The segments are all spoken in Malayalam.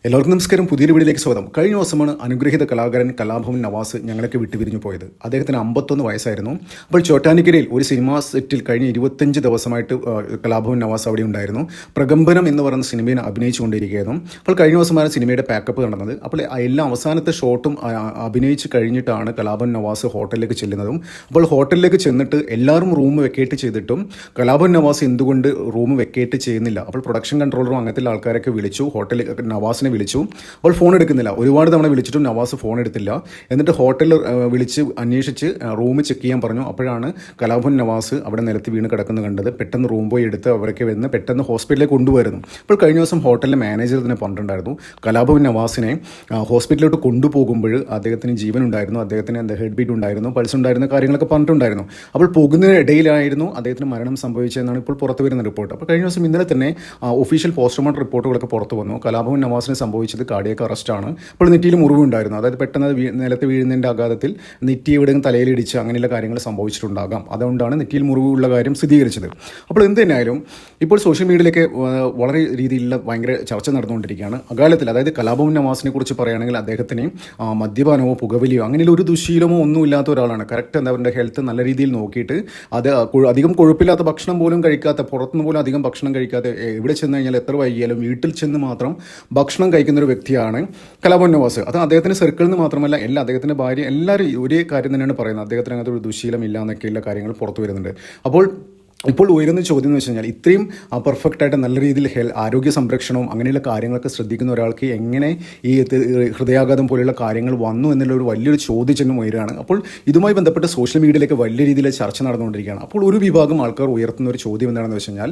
എല്ലാവർക്കും നമസ്കാരം. പുതിയൊരു വീഡിയോയിലേക്ക് സ്വാഗതം. കഴിഞ്ഞ ദിവസമാണ് അനുഗ്രഹീത കലാകാരൻ കലാഭവൻ നവാസ് ഞങ്ങളൊക്കെ വിട്ടുപിരിഞ്ഞു പോയത്. അദ്ദേഹത്തിന് 51 വയസ്സായിരുന്നു. അപ്പോൾ ചോറ്റാനിക്കരയിൽ ഒരു സിനിമാ സെറ്റിൽ കഴിഞ്ഞ 25 ദിവസമായിട്ട് കലാഭവൻ നവാസ് അവിടെ ഉണ്ടായിരുന്നു. പ്രകമ്പനം എന്ന് പറയുന്ന സിനിമയിൽ അഭിനയിച്ചുകൊണ്ടിരിക്കുകയായിരുന്നു. അപ്പോൾ കഴിഞ്ഞ ദിവസമാണ് സിനിമയുടെ പാക്കപ്പ് നടന്നത്. അപ്പോൾ എല്ലാ അവസാനത്തെ ഷോട്ടും അഭിനയിച്ച് കഴിഞ്ഞിട്ടാണ് കലാഭവൻ നവാസ് ഹോട്ടലിലേക്ക് ചെല്ലുന്നതും. അപ്പോൾ ഹോട്ടലിലേക്ക് ചെന്നിട്ട് എല്ലാവരും റൂം വെക്കേറ്റ് ചെയ്തിട്ടും കലാഭവൻ നവാസ് എന്തുകൊണ്ട് റൂം വെക്കേറ്റ് ചെയ്യുന്നില്ല? അപ്പോൾ പ്രൊഡക്ഷൻ കൺട്രോളറും അങ്ങനത്തെ ആൾക്കാരൊക്കെ വിളിച്ചു, ഹോട്ടലിൽ നവാസിനെ വിളിച്ചു. അപ്പോൾ ഫോൺ എടുക്കുന്നില്ല. ഒരുപാട് തവണ വിളിച്ചിട്ടും നവാസ് ഫോൺ എടുത്തില്ല. എന്നിട്ട് ഹോട്ടലിൽ വിളിച്ച് അന്വേഷിച്ച് റൂം ചെക്ക് ചെയ്യാൻ പറഞ്ഞു. അപ്പോഴാണ് കലാഭവൻ നവാസ് അവിടെ നിലത്ത് വീണ് കിടക്കുന്നത് കണ്ടത്. പെട്ടെന്ന് റൂം പോയി എടുത്ത് അവരൊക്കെ വന്ന് പെട്ടെന്ന് ഹോസ്പിറ്റലിലേക്ക് കൊണ്ടുവരുന്നു. അപ്പോൾ കഴിഞ്ഞ ദിവസം ഹോട്ടലിലെ മാനേജർ തന്നെ പറഞ്ഞിട്ടുണ്ടായിരുന്നു, കലാഭവൻ നവാസിനെ ഹോസ്പിറ്റലിലോട്ട് കൊണ്ടുപോകുമ്പോൾ അദ്ദേഹത്തിന് ജീവൻ ഉണ്ടായിരുന്നു, അദ്ദേഹത്തിന് ഹെഡ് ബീറ്റ് ഉണ്ടായിരുന്നു, പൾസ് ഉണ്ടായിരുന്ന കാര്യങ്ങളൊക്കെ പറഞ്ഞിട്ടുണ്ടായിരുന്നു. അപ്പോൾ പോകുന്നതിനിടയിലായിരുന്നു അദ്ദേഹത്തിന് മരണം സംഭവിച്ചതെന്നാണ് ഇപ്പോൾ പുറത്തു വരുന്ന റിപ്പോർട്ട്. അപ്പോൾ കഴിഞ്ഞ ദിവസം ഇന്നലെ തന്നെ ഒഫീഷ്യൽ പോസ്റ്റ്മോർട്ടം റിപ്പോർട്ടുകളൊക്കെ പുറത്തു വന്നു. കലാഭവൻ നവാസിന് സംഭവിച്ചത് കാർഡിയക് അറസ്റ്റാണ്. അപ്പോൾ നെറ്റിയിൽ മുറിവുണ്ടായിരുന്നു. അതായത് പെട്ടെന്ന് നിലത്ത് വീഴുന്നതിൻ്റെ ആഘാതത്തിൽ നെറ്റി എവിടെയും തലയിലിടിച്ച് അങ്ങനെയുള്ള കാര്യങ്ങൾ സംഭവിച്ചിട്ടുണ്ടാകാം. അതുകൊണ്ടാണ് നെറ്റിയിൽ മുറിവുള്ള കാര്യം സ്ഥിരീകരിച്ചത്. അപ്പോൾ എന്ത് തന്നെയായാലും ഇപ്പോൾ സോഷ്യൽ മീഡിയയിലേക്ക് വളരെ രീതിയിലുള്ള ഭയങ്കര ചർച്ച നടന്നുകൊണ്ടിരിക്കുകയാണ്. അകാലത്തിൽ അതായത് കലാഭവൻ നവാസിനെ കുറിച്ച് പറയുകയാണെങ്കിൽ അദ്ദേഹത്തിന് മദ്യപാനമോ പുകവലിയോ അങ്ങനെയുള്ള ഒരു ദുശീലമോ ഒന്നും ഇല്ലാത്ത ഒരാളാണ്. കറക്റ്റ് എന്താ അവരുടെ ഹെൽത്ത് നല്ല രീതിയിൽ നോക്കിയിട്ട് അത് അധികം കൊഴുപ്പില്ലാത്ത ഭക്ഷണം പോലും കഴിക്കാത്ത, പുറത്തുനിന്ന് പോലും അധികം ഭക്ഷണം കഴിക്കാത്ത, എവിടെ ചെന്ന് കഴിഞ്ഞാൽ എത്ര വൈകിയാലും വീട്ടിൽ ചെന്ന് മാത്രം ഭക്ഷണം കഴിക്കുന്ന ഒരു വ്യക്തിയാണ് കലാഭവൻ നവാസ്. അത് അദ്ദേഹത്തിൻ്റെ സർക്കിളിൽ നിന്ന് മാത്രമല്ല, അദ്ദേഹത്തിൻ്റെ ഭാര്യ എല്ലാവരും ഒരേ കാര്യം തന്നെയാണ് പറയുന്നത്. അദ്ദേഹത്തിന് അങ്ങനത്തെ ഒരു ദുശീലം ഇല്ല എന്നൊക്കെയുള്ള കാര്യങ്ങൾ പുറത്തു വരുന്നുണ്ട്. ഇപ്പോൾ ഉയരുന്ന ചോദ്യം എന്ന് വെച്ച് കഴിഞ്ഞാൽ, ഇത്രയും പെർഫെക്റ്റായിട്ട് നല്ല രീതിയിൽ ആരോഗ്യ സംരക്ഷണവും അങ്ങനെയുള്ള കാര്യങ്ങളൊക്കെ ശ്രദ്ധിക്കുന്ന ഒരാൾക്ക് എങ്ങനെ ഈ ഹൃദയാഘാതം പോലെയുള്ള കാര്യങ്ങൾ വന്നു എന്നുള്ള ഒരു വലിയൊരു ചോദ്യചിഹ്നം ഉയരുകയാണ്. അപ്പോൾ ഇതുമായി ബന്ധപ്പെട്ട് സോഷ്യൽ മീഡിയയിലേക്ക് വലിയ രീതിയിൽ ചർച്ച നടന്നുകൊണ്ടിരിക്കുകയാണ്. അപ്പോൾ ഒരു വിഭാഗം ആൾക്കാർ ഉയർത്തുന്ന ഒരു ചോദ്യം എന്താണെന്ന് വെച്ച് കഴിഞ്ഞാൽ,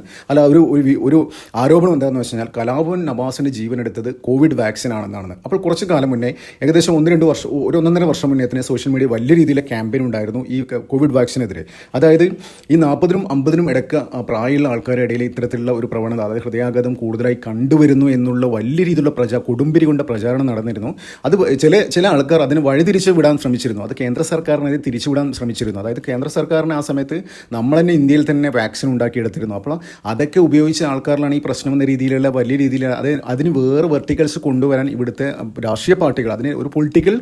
ഒരു ആരോപണം എന്താണെന്ന് വെച്ച് കഴിഞ്ഞാൽ, കലാഭവൻ നവാസിൻ്റെ ജീവൻ എടുത്തത് കോവിഡ് വാക്സിൻ ആണെന്നാണ്. അപ്പോൾ കുറച്ച് കാലം മുന്നേ, ഏകദേശം 1-2 വർഷം മുന്നേ തന്നെ സോഷ്യൽ മീഡിയ വലിയ രീതിയിലെ ക്യാമ്പയിൻ ഉണ്ടായിരുന്നു ഈ കോവിഡ് വാക്സിനെതിരെ. അതായത് ഈ 40-50 ഇടയ്ക്ക് പ്രായമുള്ള ആൾക്കാരുടെ ഇടയിൽ ഇത്തരത്തിലുള്ള ഒരു പ്രവണത, അതായത് ഹൃദയാഘാതം കൂടുതലായി കണ്ടുവരുന്നു എന്നുള്ള വലിയ രീതിയിലുള്ള കൊടുമ്പിരി കൊണ്ട പ്രചാരണം നടന്നിരുന്നു. അത് ചില ആൾക്കാർ അതിന് വഴിതിരിച്ച് വിടാൻ ശ്രമിച്ചിരുന്നു. അത് കേന്ദ്ര സർക്കാരിനെ തിരിച്ചുവിടാൻ ശ്രമിച്ചിരുന്നു. അതായത് കേന്ദ്ര സർക്കാരിന് ആ സമയത്ത് നമ്മൾ തന്നെ ഇന്ത്യയിൽ തന്നെ വാക്സിൻ ഉണ്ടാക്കിയെടുത്തിരുന്നു. അപ്പോൾ അതൊക്കെ ഉപയോഗിച്ച ആൾക്കാരിലാണ് ഈ പ്രശ്നം എന്ന രീതിയിലുള്ള വലിയ രീതിയിൽ അതിന് വേറെ വെർട്ടിക്കൽസ് കൊണ്ടുവരാൻ ഇവിടുത്തെ രാഷ്ട്രീയ പാർട്ടികൾ അതിന് ഒരു പൊളിറ്റിക്കൽ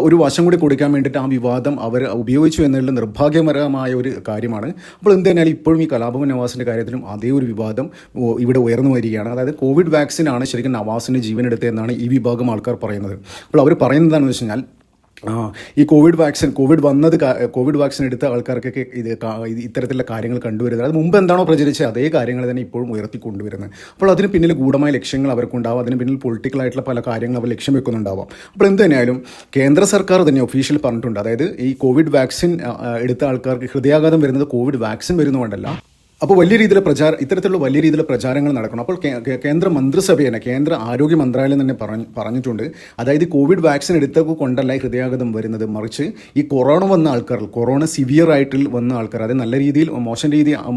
ഒരു വശം കൂടി കൊടുക്കാൻ വേണ്ടിയിട്ട് ആ വിവാദം അവർ ഉപയോഗിച്ചു എന്നുള്ള നിർഭാഗ്യകരമായ ഒരു കാര്യമാണ്. അപ്പോൾ എന്ത് തന്നെയാലും ഇപ്പോഴും ഈ കലാഭവൻ നവാസിൻ്റെ കാര്യത്തിലും അതേ ഒരു വിവാദം ഇവിടെ ഉയർന്നു വരികയാണ്. അതായത് കോവിഡ് വാക്സിനാണ് ശരിക്കും നവാസിൻ്റെ ജീവൻ എടുത്തതെന്നാണ് ഈ വിഭാഗം ആൾക്കാർ പറയുന്നത്. അപ്പോൾ അവർ പറയുന്നത് എന്താണെന്ന് വെച്ച് കഴിഞ്ഞാൽ, ഈ കോവിഡ് വാക്സിൻ എടുത്ത ആൾക്കാർക്കൊക്കെ ഇത്തരത്തിലുള്ള കാര്യങ്ങൾ കണ്ടുവരുന്നത്, അത് മുമ്പ് എന്താണോ പ്രചരിച്ചത് അതേ കാര്യങ്ങൾ തന്നെ ഇപ്പോഴും ഉയർത്തിക്കൊണ്ടുവരുന്നത്. അപ്പോൾ അതിന് പിന്നിൽ ഗൂഢമായ ലക്ഷ്യങ്ങൾ അവർക്കുണ്ടാവും. അതിന് പിന്നിൽ പൊളിറ്റിക്കലായിട്ടുള്ള പല കാര്യങ്ങൾ അവർ ലക്ഷ്യം വെക്കുന്നുണ്ടാവാം. അപ്പോൾ എന്ത് തന്നെയായാലും കേന്ദ്ര സർക്കാർ തന്നെ ഒഫീഷ്യൽ പറഞ്ഞിട്ടുണ്ട്, അതായത് ഈ കോവിഡ് വാക്സിൻ എടുത്ത ആൾക്കാർക്ക് ഹൃദയാഘാതം വരുന്നത് കോവിഡ് വാക്സിൻ വരുന്നതുകൊണ്ടല്ല. അപ്പോൾ ഇത്തരത്തിലുള്ള വലിയ രീതിയിലുള്ള പ്രചാരങ്ങൾ നടക്കണം. അപ്പോൾ കേന്ദ്ര മന്ത്രിസഭ കേന്ദ്ര ആരോഗ്യ മന്ത്രാലയം തന്നെ പറഞ്ഞിട്ടുണ്ട്, അതായത് കോവിഡ് വാക്സിൻ എടുത്തത് കൊണ്ടല്ല ഹൃദയാഘാതം വരുന്നത്, മറിച്ച് ഈ കൊറോണ സിവിയർ ആയിട്ട് വന്ന ആൾക്കാർ, അതായത് നല്ല രീതിയിൽ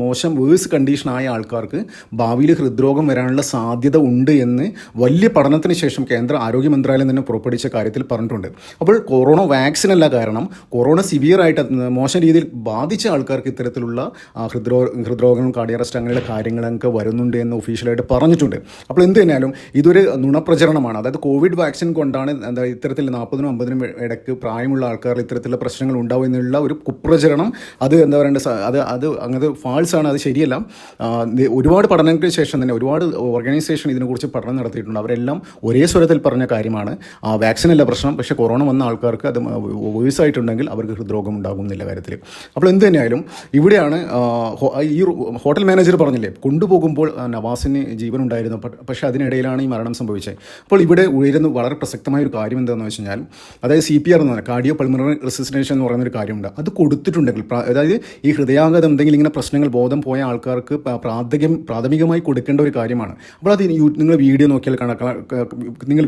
മോശം വേഴ്സ് കണ്ടീഷനായ ആൾക്കാർക്ക് ഭാവിയിൽ ഹൃദ്രോഗം വരാനുള്ള സാധ്യത ഉണ്ട് എന്ന് വലിയ പഠനത്തിന് ശേഷം കേന്ദ്ര ആരോഗ്യ മന്ത്രാലയം തന്നെ പുറപ്പെടുവിച്ച കാര്യത്തിൽ പറഞ്ഞിട്ടുണ്ട്. അപ്പോൾ കൊറോണ വാക്സിൻ അല്ല കാരണം, കൊറോണ സിവിയർ ആയിട്ട് മോശം രീതിയിൽ ബാധിച്ച ആൾക്കാർക്ക് ഇത്തരത്തിലുള്ള ഹൃദ്രോഗം, കാർഡിയക് അറസ്റ്റ് അങ്ങനെയുള്ള കാര്യങ്ങളൊക്കെ വരുന്നുണ്ട് എന്ന് ഒഫീഷ്യലായിട്ട് പറഞ്ഞിട്ടുണ്ട്. അപ്പോൾ എന്ത് തന്നെയാലും ഇതൊരു നുണപ്രചരണമാണ്. അതായത് കോവിഡ് വാക്സിൻ കൊണ്ടാണ് ഇത്തരത്തിൽ 40-50 ഇടയ്ക്ക് പ്രായമുള്ള ആൾക്കാരിൽ ഇത്തരത്തിലുള്ള പ്രശ്നങ്ങൾ ഉണ്ടാവും എന്നുള്ള ഒരു കുപ്രചരണം, അത് എന്താ പറയേണ്ടത്, അത് അങ്ങനത്തെ ഫാൾസ് ആണ്, അത് ശരിയല്ല. ഒരുപാട് പഠനങ്ങൾക്ക് ശേഷം തന്നെ ഒരുപാട് ഓർഗനൈസേഷൻ ഇതിനെക്കുറിച്ച് പഠനം നടത്തിയിട്ടുണ്ട്. അവരെല്ലാം ഒരേ സ്വരത്തിൽ പറഞ്ഞ കാര്യമാണ്, വാക്സിൻ അല്ല പ്രശ്നം, പക്ഷേ കൊറോണ വന്ന ആൾക്കാർക്ക് അത് വോയിസ് ആയിട്ടുണ്ടെങ്കിൽ അവർക്ക് ഹൃദ്രോഗം ഉണ്ടാകും എന്നുള്ള കാര്യത്തിൽ. അപ്പോൾ എന്ത് തന്നെയായാലും ഇവിടെയാണ് ഈ ഹോട്ടൽ മാനേജർ പറഞ്ഞില്ലേ, കൊണ്ടുപോകുമ്പോൾ നവാസിന് ജീവൻ ഉണ്ടായിരുന്നു, പക്ഷേ അതിനിടയിലാണ് ഈ മരണം സംഭവിച്ചത്. അപ്പോൾ ഇവിടെ ഉയരുന്ന വളരെ പ്രസക്തമായ ഒരു കാര്യം എന്താണെന്ന് വെച്ച് കഴിഞ്ഞാൽ, അതായത് CPR എന്ന് പറഞ്ഞാൽ കാർഡിയോ പൾമണറി റെസിസ്റ്റേഷൻ എന്ന് പറയുന്നൊരു കാര്യമുണ്ട്. അത് കൊടുത്തിട്ടുണ്ടെങ്കിൽ, അതായത് ഈ ഹൃദയാഘാതം എന്തെങ്കിലും ഇങ്ങനെ പ്രശ്നങ്ങൾ ബോധം പോയ ആൾക്കാർക്ക് പ്രാഥമികമായി കൊടുക്കേണ്ട ഒരു കാര്യമാണ്. അപ്പോൾ അത് നിങ്ങൾ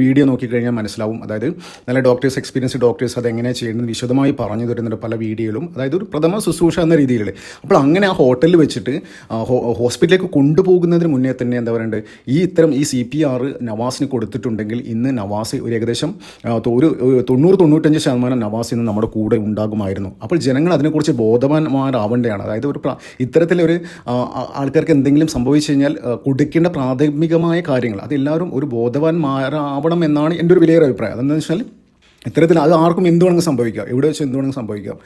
വീഡിയോ നോക്കിക്കഴിഞ്ഞാൽ മനസ്സിലാവും. അതായത് നല്ല എക്സ്പീരിയൻസ് ഡോക്ടേഴ്സ് അതെങ്ങനെ ചെയ്യുന്നത് വിശദമായി പറഞ്ഞു തരുന്നുണ്ട് പല വീഡിയോയിലും. അതായത് ഒരു പ്രഥമ ശുശ്രൂഷ എന്ന രീതിയിൽ. അപ്പോൾ അങ്ങനെ ആ ഹോട്ടലിൽ വെച്ചിട്ട് ഹോസ്പിറ്റലിലേക്ക് കൊണ്ടുപോകുന്നതിന് മുന്നേ തന്നെ എന്താ പറയണ്ടത്, ഈ CPR നവാസിന് കൊടുത്തിട്ടുണ്ടെങ്കിൽ ഇന്ന് നവാസ് ഒരു ഏകദേശം ഒരു 90-95% നവാസ് ഇന്ന് നമ്മുടെ കൂടെ ഉണ്ടാകുമായിരുന്നു. അപ്പോൾ ജനങ്ങൾ അതിനെക്കുറിച്ച് ബോധവാന്മാരാവേണ്ടതാണ്. അതായത് ഇത്തരത്തിലൊരു ആൾക്കാർക്ക് എന്തെങ്കിലും സംഭവിച്ചു കഴിഞ്ഞാൽ കൊടുക്കേണ്ട പ്രാഥമികമായ കാര്യങ്ങൾ അതെല്ലാവരും ഒരു ബോധവാന്മാരാവണം എന്നാണ് എൻ്റെ ഒരു വിലയേറെ അഭിപ്രായം. അതെന്താണെന്ന് വെച്ചാൽ ഇത്തരത്തിൽ അത് ആർക്കും എന്ത് വേണമെങ്കിലും സംഭവിക്കാം, എവിടെ വെച്ച് എന്ത് വേണമെങ്കിലും സംഭവിക്കാം.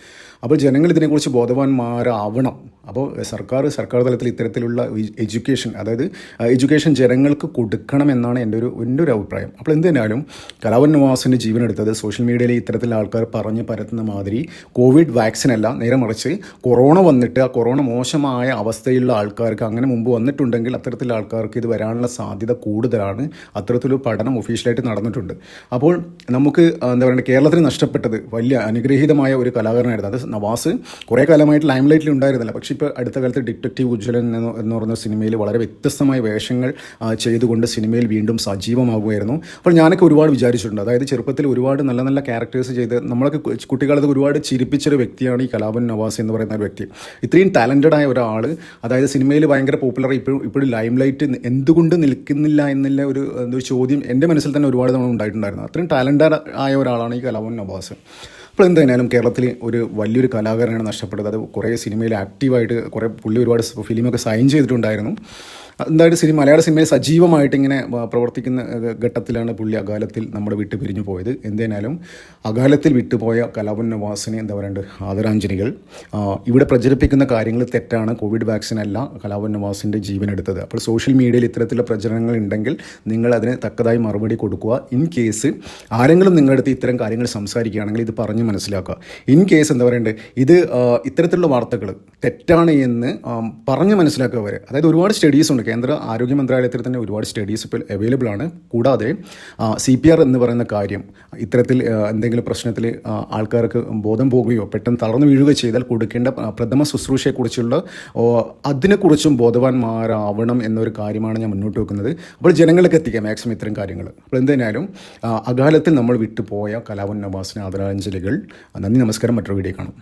അപ്പോൾ ജനങ്ങൾ ഇതിനെക്കുറിച്ച് ബോധവാന്മാരാവണം. അപ്പോൾ സർക്കാർ തലത്തിൽ ഇത്തരത്തിലുള്ള എഡ്യൂക്കേഷൻ ജനങ്ങൾക്ക് കൊടുക്കണമെന്നാണ് എൻ്റെ ഒരു അഭിപ്രായം. അപ്പോൾ എന്തിനാലും കലാഭവൻ നവാസിൻ്റെ ജീവനെടുത്തത് സോഷ്യൽ മീഡിയയിൽ ഇത്തരത്തിലുള്ള ആൾക്കാർ പറഞ്ഞ് പരത്തുന്ന മാതിരി കോവിഡ് വാക്സിനല്ല, നേരെ മറിച്ച് കൊറോണ വന്നിട്ട് ആ കൊറോണ മോശമായ അവസ്ഥയിലുള്ള ആൾക്കാർക്ക് അങ്ങനെ മുമ്പ് വന്നിട്ടുണ്ടെങ്കിൽ അത്തരത്തിലുള്ള ആൾക്കാർക്ക് ഇത് വരാനുള്ള സാധ്യത കൂടുതലാണ്. അത്തരത്തിലൊരു പഠനം ഒഫീഷ്യലായിട്ട് നടന്നിട്ടുണ്ട്. അപ്പോൾ നമുക്ക് എന്താ പറയുക, കേരളത്തിന് നഷ്ടപ്പെട്ടത് വലിയ അനുഗ്രഹീതമായ ഒരു കലാകാരനായിരുന്നു. അത് നവാസ് കുറേ കാലമായിട്ട് ലൈം ലൈറ്റിൽ ഉണ്ടായിരുന്നില്ല. പക്ഷേ ഇപ്പോൾ അടുത്ത കാലത്ത് ഡിറ്റക്റ്റീവ് ഉജ്ജ്വലൻ എന്ന് പറയുന്ന സിനിമയിൽ വളരെ വ്യത്യസ്തമായ വേഷങ്ങൾ ചെയ്തുകൊണ്ട് സിനിമയിൽ വീണ്ടും സജീവമാകുമായിരുന്നു. അപ്പോൾ ഞാനൊക്കെ ഒരുപാട് വിചാരിച്ചിട്ടുണ്ട്. അതായത് ചെറുപ്പത്തിൽ ഒരുപാട് നല്ല നല്ല ക്യാരക്ടേഴ്സ് ചെയ്ത് നമ്മളൊക്കെ കുട്ടിക്കാലത്ത് ഒരുപാട് ചിരിപ്പിച്ചൊരു വ്യക്തിയാണ് ഈ കലാഭവൻ നവാസ് എന്ന് പറയുന്ന ഒരു വ്യക്തി. ഇത്രയും ടാലൻറ്റഡ് ആയ ഒരാൾ, അതായത് സിനിമയിൽ ഭയങ്കര പോപ്പുലർ, ഇപ്പോഴും ലൈം ലൈറ്റ് എന്തുകൊണ്ട് നിൽക്കുന്നില്ല എന്നുള്ള ഒരു ചോദ്യം എൻ്റെ മനസ്സിൽ തന്നെ ഒരുപാട് തവണ ഉണ്ടായിട്ടുണ്ടായിരുന്നു. അത്രയും ടാലൻറ്റഡ് ആയ ഒരാളാണ് ഈ കലാഭവൻ നവാസ്. അപ്പോൾ എന്തായാലും കേരളത്തിൽ ഒരു വലിയൊരു കലാകാരനാണ് നഷ്ടപ്പെട്ടത്. അത് കുറേ സിനിമയിൽ ആക്റ്റീവായിട്ട് പുള്ളി ഒരുപാട് ഫിലിമൊക്കെ സൈൻ ചെയ്തിട്ടുണ്ടായിരുന്നു. എന്തായാലും മലയാള സിനിമയിൽ സജീവമായിട്ട് ഇങ്ങനെ പ്രവർത്തിക്കുന്ന ഘട്ടത്തിലാണ് പുള്ളി അകാലത്തിൽ നമ്മുടെ വിട്ട് പിരിഞ്ഞു പോയത്. എന്തായാലും അകാലത്തിൽ വിട്ടുപോയ കലാഭവൻ നവാസിനെ എന്താ പറയേണ്ടത്, ആദരാഞ്ജലികൾ. ഇവിടെ പ്രചരിപ്പിക്കുന്ന കാര്യങ്ങൾ തെറ്റാണ്. കോവിഡ് വാക്സിൻ അല്ല കലാഭവൻ നവാസിൻ്റെ ജീവനെടുത്തത്. അപ്പോൾ സോഷ്യൽ മീഡിയയിൽ ഇത്തരത്തിലുള്ള പ്രചരണങ്ങൾ ഉണ്ടെങ്കിൽ നിങ്ങൾ അതിന് തക്കതായി മറുപടി കൊടുക്കുക. ഇൻ കേസ് ആരെങ്കിലും നിങ്ങളുടെ അടുത്ത് ഇത്തരം കാര്യങ്ങൾ സംസാരിക്കുകയാണെങ്കിൽ ഇത് പറഞ്ഞ് മനസ്സിലാക്കുക. ഇൻ കേസ് എന്താ പറയേണ്ടത്, ഇത്തരത്തിലുള്ള വാർത്തകൾ തെറ്റാണ് എന്ന് പറഞ്ഞ് മനസ്സിലാക്കുക വരെ. അതായത് ഒരുപാട് സ്റ്റഡീസ് ഉണ്ട്. കേന്ദ്ര ആരോഗ്യ മന്ത്രാലയത്തിൽ തന്നെ ഒരുപാട് സ്റ്റഡീസ് ഇപ്പോൾ അവൈലബിൾ ആണ്. കൂടാതെ CPR എന്ന് പറയുന്ന കാര്യം ഇത്തരത്തിൽ എന്തെങ്കിലും പ്രശ്നത്തിൽ ആൾക്കാർക്ക് ബോധം പോകുകയോ പെട്ടെന്ന് തളർന്നു വീഴുകയോ ചെയ്താൽ കൊടുക്കേണ്ട പ്രഥമ ശുശ്രൂഷയെക്കുറിച്ചുള്ള അതിനെക്കുറിച്ചും ബോധവാന്മാരാവണം എന്നൊരു കാര്യമാണ് ഞാൻ മുന്നോട്ട് വെക്കുന്നത്. അപ്പോൾ ജനങ്ങൾക്ക് എത്തിക്കാം മാക്സിമം ഇത്തരം കാര്യങ്ങൾ. അപ്പോൾ എന്തായാലും അകാലത്തിൽ നമ്മൾ വിട്ടുപോയ കലാഭവൻ നവാസിന് ആദരാഞ്ജലികൾ. നന്ദി, നമസ്കാരം. മറ്റൊരു വീഡിയോ കാണാം.